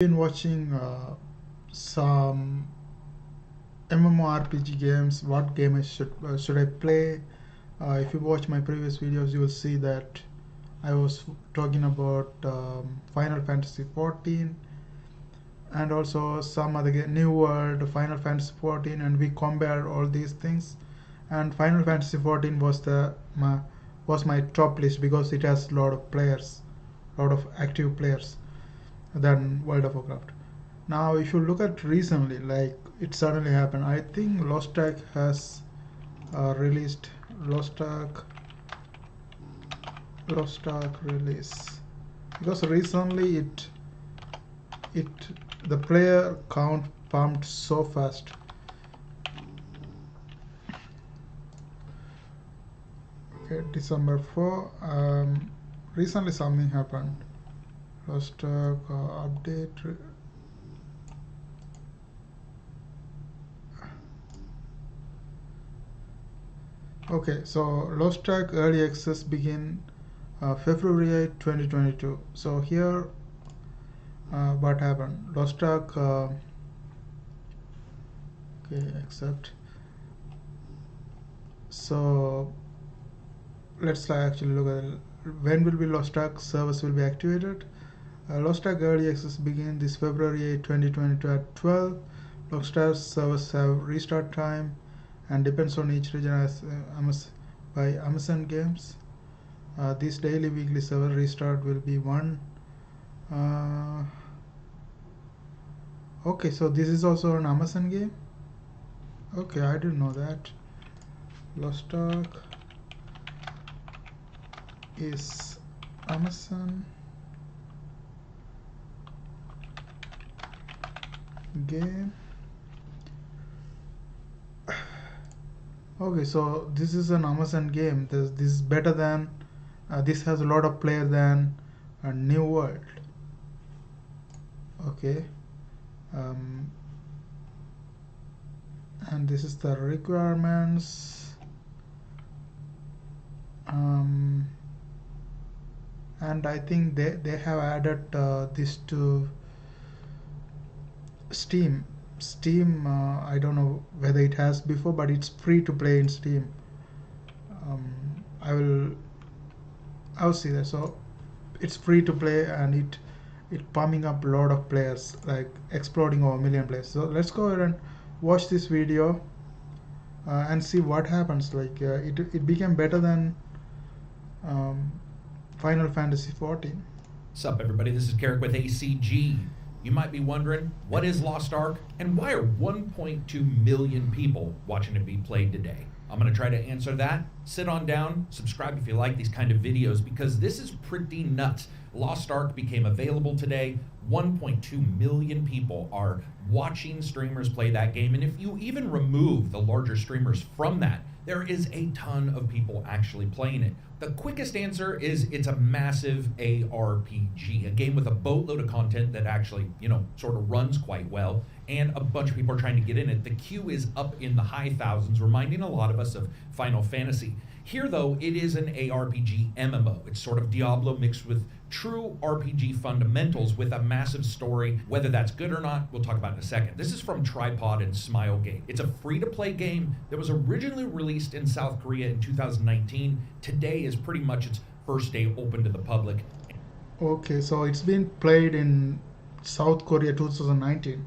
Been watching some MMORPG games. What game should I play? If you watch my previous videos, you will see that I was talking about Final Fantasy 14 and also some other game, New World, Final Fantasy 14, and we compared all these things. And Final Fantasy 14 was my top list because it has a lot of players, a lot of active players than World of Warcraft. Now, if you look at recently, like it suddenly happened, I think Lost Ark has released Lost Ark release because recently it the player count pumped so fast. Okay, December 4. Recently something happened. Lost Ark update. Okay, so Lost Ark early access begin February 8, 2022. So here, what happened? Lost Ark. Okay, accept. So let's actually look at when will be Lost Ark service will be activated. Lost Ark early access begin this February 8, 2022 at 12. Lost Ark servers have restart time and depends on each region as by Amazon Games. This daily weekly server restart will be 1. Okay, so this is also an Amazon game. Okay, I didn't know that. Lost Ark is Amazon game. Okay, so this is an Amazon game. This is better than this has a lot of player than New World. Okay, and this is the requirements. And I think they have added this to Steam. I don't know whether it has before, but it's free to play in Steam. I'll see that. So it's free to play and it pumping up a lot of players, like exploding over 1 million players. So let's go ahead and watch this video and see what happens. Like it became better than Final Fantasy 14. What's up, everybody? This is Carrick with ACG. You might be wondering, what is Lost Ark, and why are 1.2 million people watching it be played today? I'm going to try to answer that. Sit on down, subscribe if you like these kind of videos, because this is pretty nuts. Lost Ark became available today. 1.2 million people are watching streamers play that game, and if you even remove the larger streamers from that, there is a ton of people actually playing it. The quickest answer is it's a massive ARPG, a game with a boatload of content that actually, sort of runs quite well, and a bunch of people are trying to get in it. The queue is up in the high thousands, reminding a lot of us of Final Fantasy. Here, though, it is an ARPG MMO. It's sort of Diablo mixed with true RPG fundamentals with a massive story. Whether that's good or not, we'll talk about in a second. This is from Tripod and Smilegate. It's a free-to-play game that was originally released in South Korea in 2019. Today is pretty much its first day open to the public. Okay, so it's been played in South Korea 2019.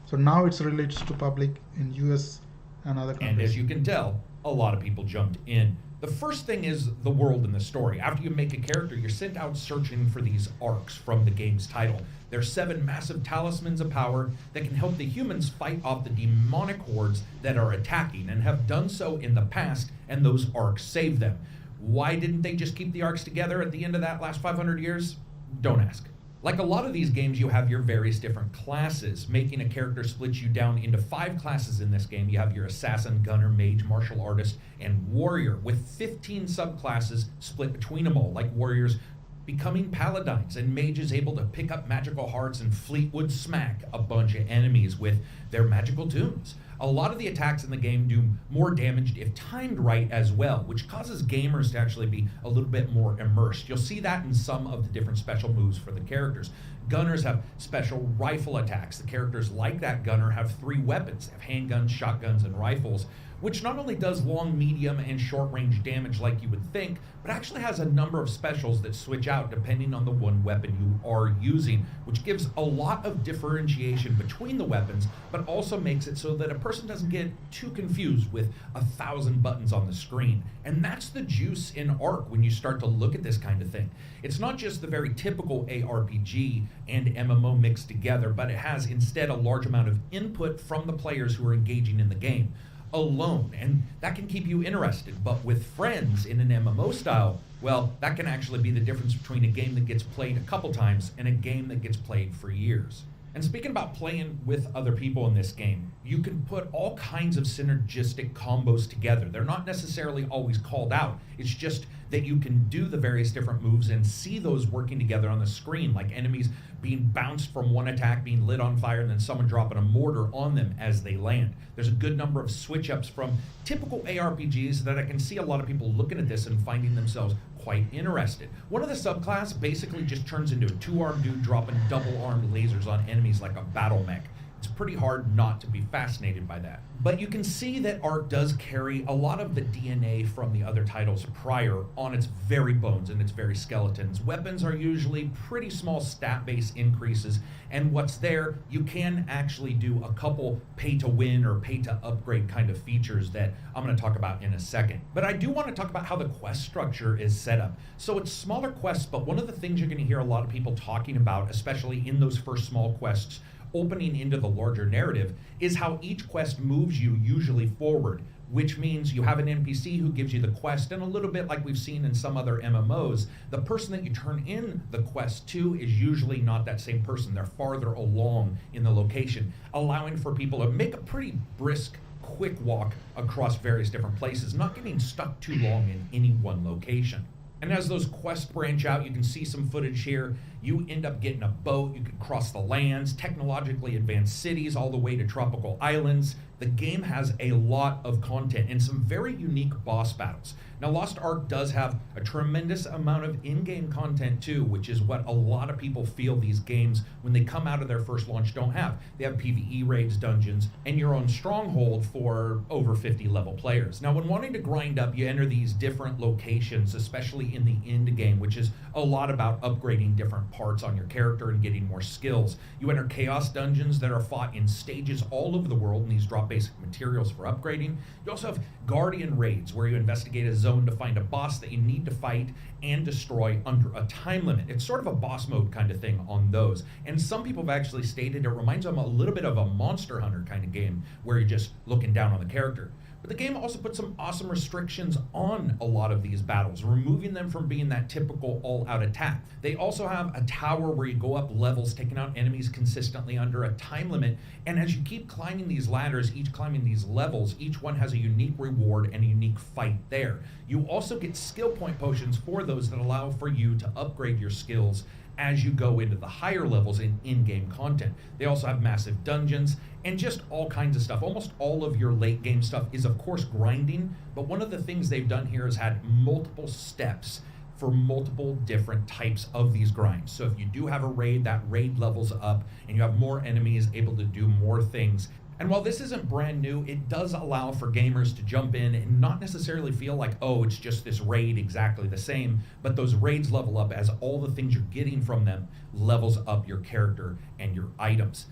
So now it's released to public in US and other countries. And as you can tell, a lot of people jumped in. The first thing is the world and the story. After you make a character, you're sent out searching for these arcs from the game's title. There are 7 massive talismans of power that can help the humans fight off the demonic hordes that are attacking and have done so in the past, and those arcs save them. Why didn't they just keep the arcs together at the end of that last 500 years? Don't ask. Like a lot of these games, you have your various different classes. Making a character splits you down into 5 classes in this game. You have your assassin, gunner, mage, martial artist, and warrior, with 15 subclasses split between them all, like warriors becoming paladins and mages able to pick up magical hearts and Fleetwood smack a bunch of enemies with their magical tunes. A lot of the attacks in the game do more damage if timed right as well, which causes gamers to actually be a little bit more immersed. You'll see that in some of the different special moves for the characters. Gunners have special rifle attacks. The characters like that gunner have 3 weapons. They have handguns, shotguns, and rifles, which not only does long, medium, and short range damage like you would think, but actually has a number of specials that switch out depending on the one weapon you are using, which gives a lot of differentiation between the weapons, but also makes it so that a person doesn't get too confused with 1,000 buttons on the screen. And that's the juice in Ark when you start to look at this kind of thing. It's not just the very typical ARPG and MMO mixed together, but it has instead a large amount of input from the players who are engaging in the game alone, and that can keep you interested. But with friends in an MMO style, well, that can actually be the difference between a game that gets played a couple times and a game that gets played for years. And speaking about playing with other people in this game, you can put all kinds of synergistic combos together. They're not necessarily always called out. It's just that you can do the various different moves and see those working together on the screen, like enemies being bounced from one attack, being lit on fire, and then someone dropping a mortar on them as they land. There's a good number of switch-ups from typical ARPGs that I can see a lot of people looking at this and finding themselves quite interested. One of the subclass basically just turns into a 2-armed dude dropping double-armed lasers on enemies like a battle mech. It's pretty hard not to be fascinated by that. But you can see that Ark does carry a lot of the DNA from the other titles prior on its very bones and its very skeletons. Weapons are usually pretty small stat-based increases, and what's there, you can actually do a couple pay-to-win or pay-to-upgrade kind of features that I'm going to talk about in a second. But I do want to talk about how the quest structure is set up. So it's smaller quests, but one of the things you're going to hear a lot of people talking about, especially in those first small quests, opening into the larger narrative, is how each quest moves you usually forward, which means you have an NPC who gives you the quest, and a little bit like we've seen in some other MMOs, the person that you turn in the quest to is usually not that same person. They're farther along in the location, allowing for people to make a pretty brisk, quick walk across various different places, not getting stuck too long in any one location. And as those quests branch out, you can see some footage here. You end up getting a boat, you can cross the lands, technologically advanced cities, all the way to tropical islands. The game has a lot of content and some very unique boss battles. Now, Lost Ark does have a tremendous amount of in-game content too, which is what a lot of people feel these games, when they come out of their first launch, don't have. They have PvE raids, dungeons, and your own stronghold for over 50 level players. Now, when wanting to grind up, you enter these different locations, especially in the end game, which is a lot about upgrading different parts on your character and getting more skills. You enter chaos dungeons that are fought in stages all over the world, and these drop basic materials for upgrading. You also have guardian raids, where you investigate a zone to find a boss that you need to fight and destroy under a time limit. It's sort of a boss mode kind of thing on those. And some people have actually stated it reminds them a little bit of a Monster Hunter kind of game, where you're just looking down on the character. But the game also puts some awesome restrictions on a lot of these battles, removing them from being that typical all-out attack. They also have a tower where you go up levels, taking out enemies consistently under a time limit, and as you keep climbing these ladders, each climbing these levels, each one has a unique reward and a unique fight there. You also get skill point potions for those that allow for you to upgrade your skills as you go into the higher levels in-game content. They also have massive dungeons and just all kinds of stuff. Almost all of your late game stuff is of course grinding, but one of the things they've done here is had multiple steps for multiple different types of these grinds. So if you do have a raid, that raid levels up and you have more enemies able to do more things. And while this isn't brand new, it does allow for gamers to jump in and not necessarily feel like, oh, it's just this raid exactly the same, but those raids level up as all the things you're getting from them levels up your character and your items.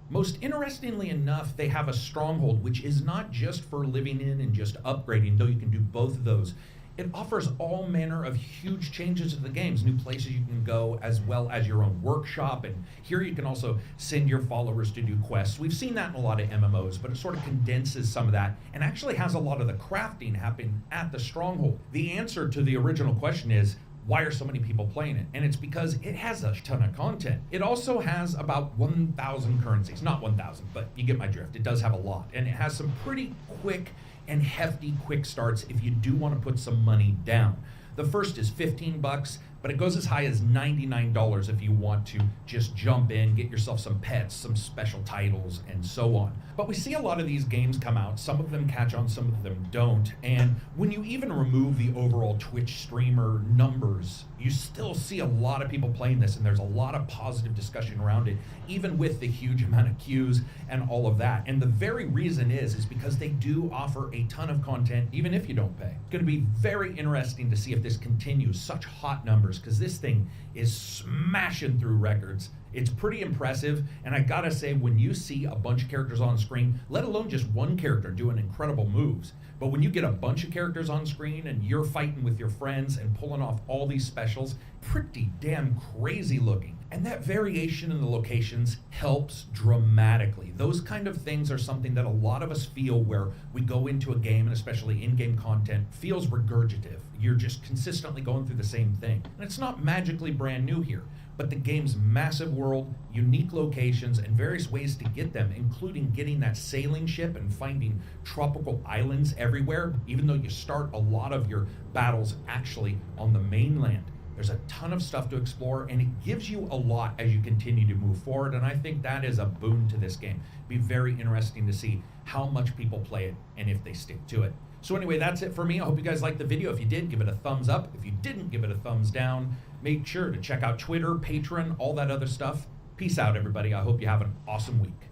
Most interestingly enough, they have a stronghold, which is not just for living in and just upgrading, though you can do both of those. It offers all manner of huge changes to the games, new places you can go, as well as your own workshop, and here you can also send your followers to do quests. We've seen that in a lot of MMOs, but it sort of condenses some of that and actually has a lot of the crafting happen at the stronghold. The answer to the original question is, why are so many people playing it? And it's because it has a ton of content. It also has about 1,000 currencies. Not 1,000, but you get my drift. It does have a lot. And it has some pretty quick and hefty quick starts if you do want to put some money down. The first is $15. but it goes as high as $99 if you want to just jump in, get yourself some pets, some special titles, and so on. But we see a lot of these games come out. Some of them catch on, some of them don't. And when you even remove the overall Twitch streamer numbers, you still see a lot of people playing this, and there's a lot of positive discussion around it, even with the huge amount of queues and all of that. And the very reason is because they do offer a ton of content, even if you don't pay. It's going to be very interesting to see if this continues, such hot numbers, because this thing is smashing through records. It's pretty impressive, and I gotta say, when you see a bunch of characters on screen, let alone just one character doing incredible moves, but when you get a bunch of characters on screen and you're fighting with your friends and pulling off all these specials, pretty damn crazy looking. And that variation in the locations helps dramatically. Those kind of things are something that a lot of us feel where we go into a game, and especially in-game content, feels regurgitative. You're just consistently going through the same thing. And it's not magically brand new here, but the game's massive world, unique locations, and various ways to get them, including getting that sailing ship and finding tropical islands everywhere, even though you start a lot of your battles actually on the mainland. There's a ton of stuff to explore, and it gives you a lot as you continue to move forward, and I think that is a boon to this game. It'd be very interesting to see how much people play it and if they stick to it. So anyway, that's it for me. I hope you guys liked the video. If you did, give it a thumbs up. If you didn't, give it a thumbs down. Make sure to check out Twitter, Patreon, all that other stuff. Peace out, everybody. I hope you have an awesome week.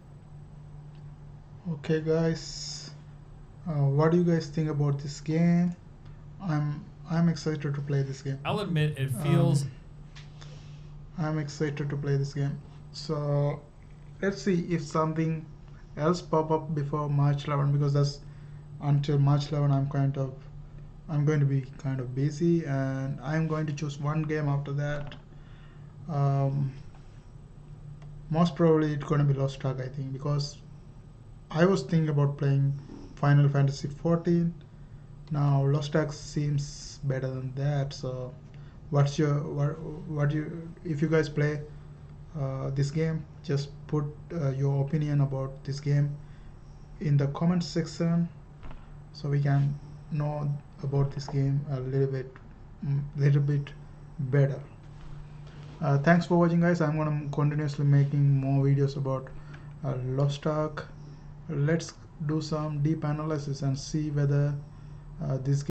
Okay, guys, what do you guys think about this game? I'm excited to play this game. I'll admit it feels. I'm excited to play this game. So let's see if something else pop up before March 11, because that's until March 11 I'm going to be kind of busy, and I'm going to choose one game after that. Most probably it's going to be Lost Ark, I think, because I was thinking about playing Final Fantasy 14. Now Lost Ark seems better than that. So what's your what you if you guys play this game, just put your opinion about this game in the comment section, so we can know about this game a little bit better. Thanks for watching, guys. I'm gonna continuously making more videos about Lost Ark. Let's do some deep analysis and see whether this